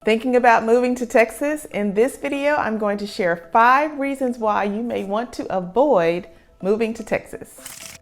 Thinking about moving to Texas? In this video, I'm going to share 5 reasons why you may want to avoid moving to Texas.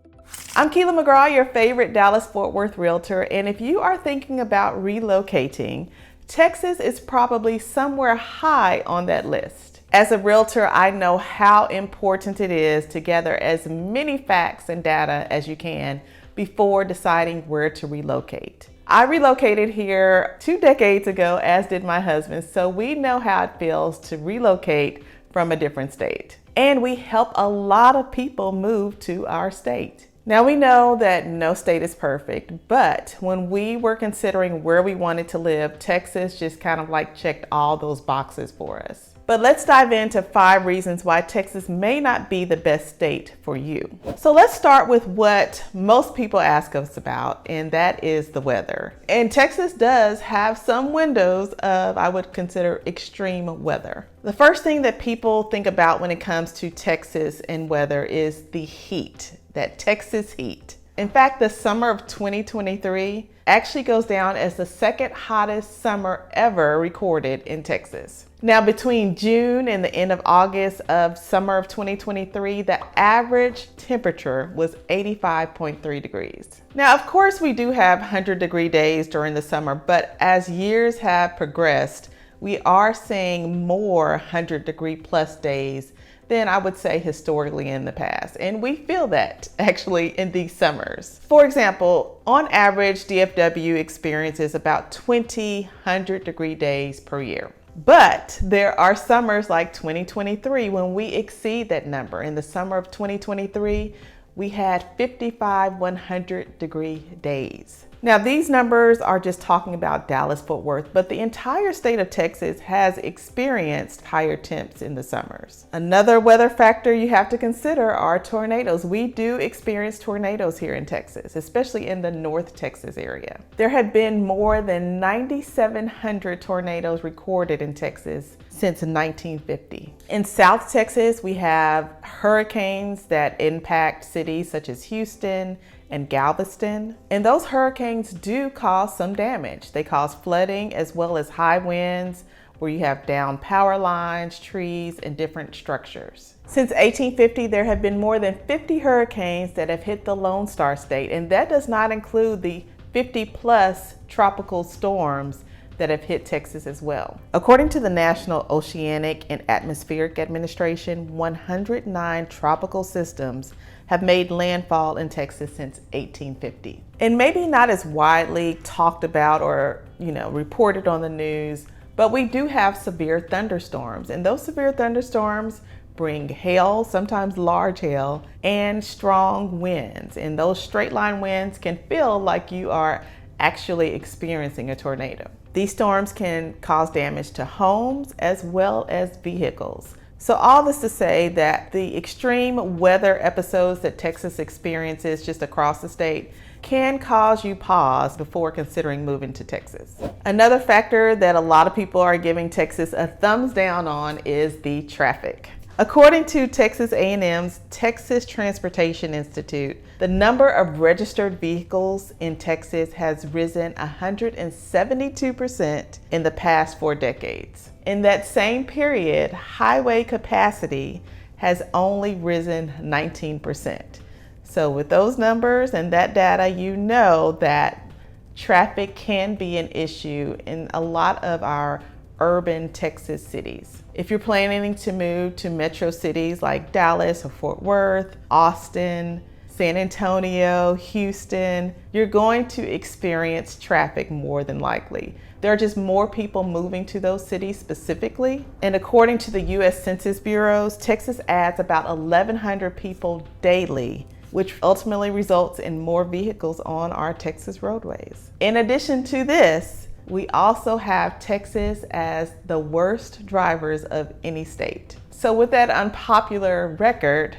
I'm Keela McGraw, your favorite Dallas-Fort Worth realtor, and if you are thinking about relocating, Texas is probably somewhere high on that list. As a realtor, I know how important it is to gather as many facts and data as you can before deciding where to relocate. I relocated here 2 decades ago, as did my husband, so we know how it feels to relocate from a different state. And we help a lot of people move to our state. Now we know that no state is perfect, but when we were considering where we wanted to live, Texas just kind of like checked all those boxes for us. But let's dive into 5 reasons why Texas may not be the best state for you. So let's start with what most people ask us about, and that is the weather. And Texas does have some windows of, I would consider, extreme weather. The first thing that people think about when it comes to Texas and weather is the heat, that Texas heat. In fact, the summer of 2023 actually goes down as the second hottest summer ever recorded in Texas. Now, between June and the end of August of summer of 2023, the average temperature was 85.3 degrees. Now, of course, we do have 100-degree days during the summer, but as years have progressed, we are seeing more 100-degree plus days than I would say historically in the past. And we feel that actually in these summers. For example, on average, DFW experiences about 20 100-degree days per year. But there are summers like 2023 when we exceed that number. In the summer of 2023, we had 55 100-degree days. Now, these numbers are just talking about Dallas-Fort Worth, but the entire state of Texas has experienced higher temps in the summers. Another weather factor you have to consider are tornadoes. We do experience tornadoes here in Texas, especially in the North Texas area. There have been more than 9,700 tornadoes recorded in Texas since 1950. In South Texas, we have hurricanes that impact cities such as Houston and Galveston. And those hurricanes do cause some damage. They cause flooding as well as high winds where you have downed power lines, trees, and different structures. Since 1850, there have been more than 50 hurricanes that have hit the Lone Star State, and that does not include the 50+ tropical storms that have hit Texas as well. According to the National Oceanic and Atmospheric Administration, 109 tropical systems have made landfall in Texas since 1850. And maybe not as widely talked about or, reported on the news, but we do have severe thunderstorms. And those severe thunderstorms bring hail, sometimes large hail, and strong winds. And those straight line winds can feel like you are actually experiencing a tornado. These storms can cause damage to homes as well as vehicles. So all this to say that the extreme weather episodes that Texas experiences just across the state can cause you pause before considering moving to Texas. Another factor that a lot of people are giving Texas a thumbs down on is the traffic. According to Texas A&M's Texas Transportation Institute, the number of registered vehicles in Texas has risen 172% in the past 4 decades. In that same period, highway capacity has only risen 19%. So with those numbers and that data, you know that traffic can be an issue in a lot of our urban Texas cities. If you're planning to move to metro cities like Dallas or Fort Worth, Austin, San Antonio, Houston, you're going to experience traffic more than likely. There are just more people moving to those cities specifically. And according to the U.S. Census Bureau, Texas adds about 1,100 people daily, which ultimately results in more vehicles on our Texas roadways. In addition to this, we also have Texas as the worst drivers of any state. So with that unpopular record,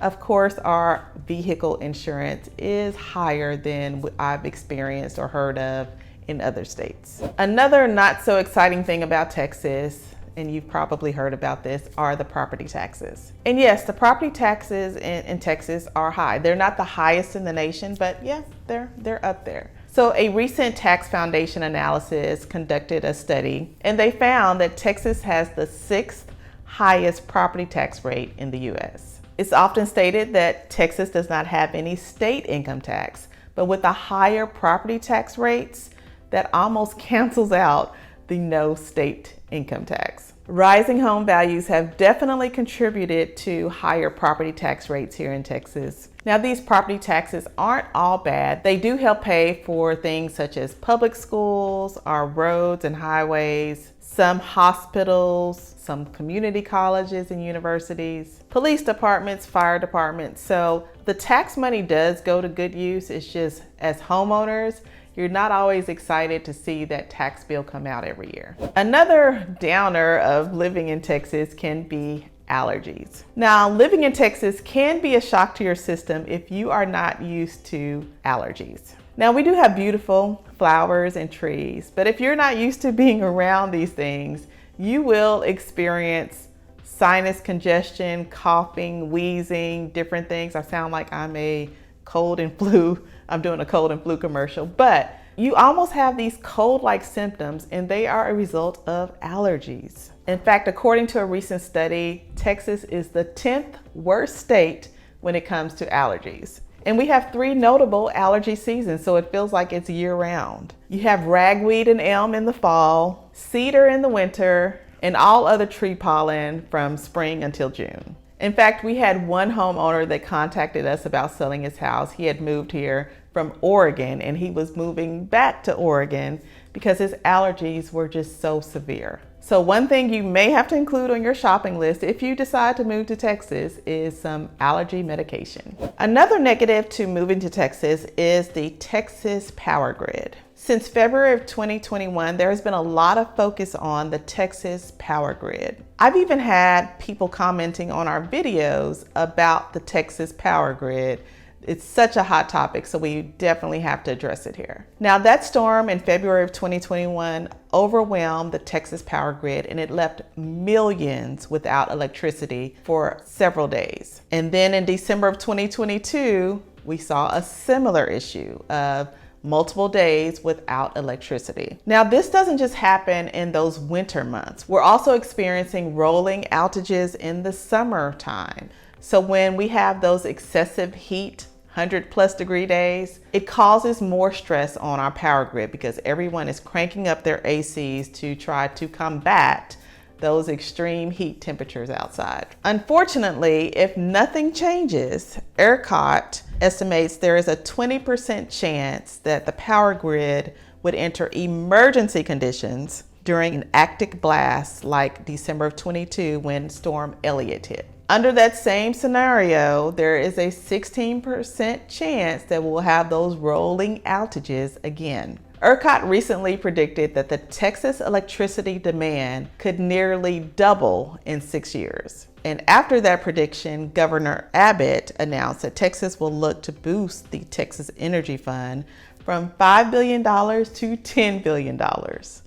of course, our vehicle insurance is higher than what I've experienced or heard of in other states. Another not so exciting thing about Texas, and you've probably heard about this, are the property taxes. And yes, the property taxes in Texas are high. They're not the highest in the nation, but yeah, they're up there. So a recent Tax Foundation analysis conducted a study, and they found that Texas has the 6th highest property tax rate in the US. It's often stated that Texas does not have any state income tax, but with the higher property tax rates, that almost cancels out the no state income tax. Rising home values have definitely contributed to higher property tax rates here in Texas. Now, these property taxes aren't all bad. They do help pay for things such as public schools, our roads and highways, some hospitals, some community colleges and universities, police departments, fire departments. So the tax money does go to good use. It's just, as homeowners, you're not always excited to see that tax bill come out every year. Another downer of living in Texas can be allergies. Now, living in Texas can be a shock to your system if you are not used to allergies. Now, we do have beautiful flowers and trees, but if you're not used to being around these things, you will experience sinus congestion, coughing, wheezing, different things. I sound like I'm doing a cold and flu commercial, but you almost have these cold-like symptoms, and they are a result of allergies. In fact, according to a recent study, Texas is the 10th worst state when it comes to allergies. And we have 3 notable allergy seasons, so it feels like it's year-round. You have ragweed and elm in the fall, cedar in the winter, and all other tree pollen from spring until June. In fact, we had one homeowner that contacted us about selling his house. He had moved here from Oregon, and he was moving back to Oregon because his allergies were just so severe. So one thing you may have to include on your shopping list if you decide to move to Texas is some allergy medication. Another negative to moving to Texas is the Texas power grid. Since February of 2021, there has been a lot of focus on the Texas power grid. I've even had people commenting on our videos about the Texas power grid. It's such a hot topic, so we definitely have to address it here. Now, that storm in February of 2021 overwhelmed the Texas power grid, and it left millions without electricity for several days. And then in December of 2022, we saw a similar issue of multiple days without electricity. Now, this doesn't just happen in those winter months. We're also experiencing rolling outages in the summertime. So when we have those excessive heat, 100+ degree days, it causes more stress on our power grid because everyone is cranking up their ACs to try to combat those extreme heat temperatures outside. Unfortunately, if nothing changes, ERCOT estimates there is a 20% chance that the power grid would enter emergency conditions during an Arctic blast like December of 22 when Storm Elliott hit. Under that same scenario, there is a 16% chance that we'll have those rolling outages again. ERCOT recently predicted that the Texas electricity demand could nearly double in 6 years. And after that prediction, Governor Abbott announced that Texas will look to boost the Texas Energy Fund from $5 billion to $10 billion.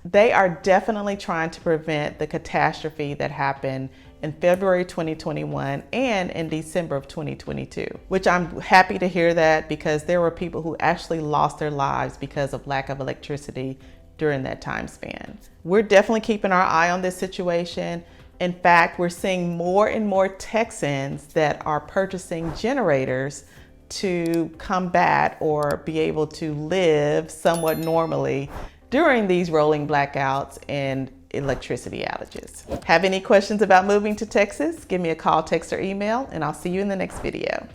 They are definitely trying to prevent the catastrophe that happened in February 2021 and in December of 2022, which I'm happy to hear that because there were people who actually lost their lives because of lack of electricity during that time span. We're definitely keeping our eye on this situation. In fact, we're seeing more and more Texans that are purchasing generators to combat or be able to live somewhat normally during these rolling blackouts and electricity outages. Have any questions about moving to Texas? Give me a call, text, or email, and I'll see you in the next video.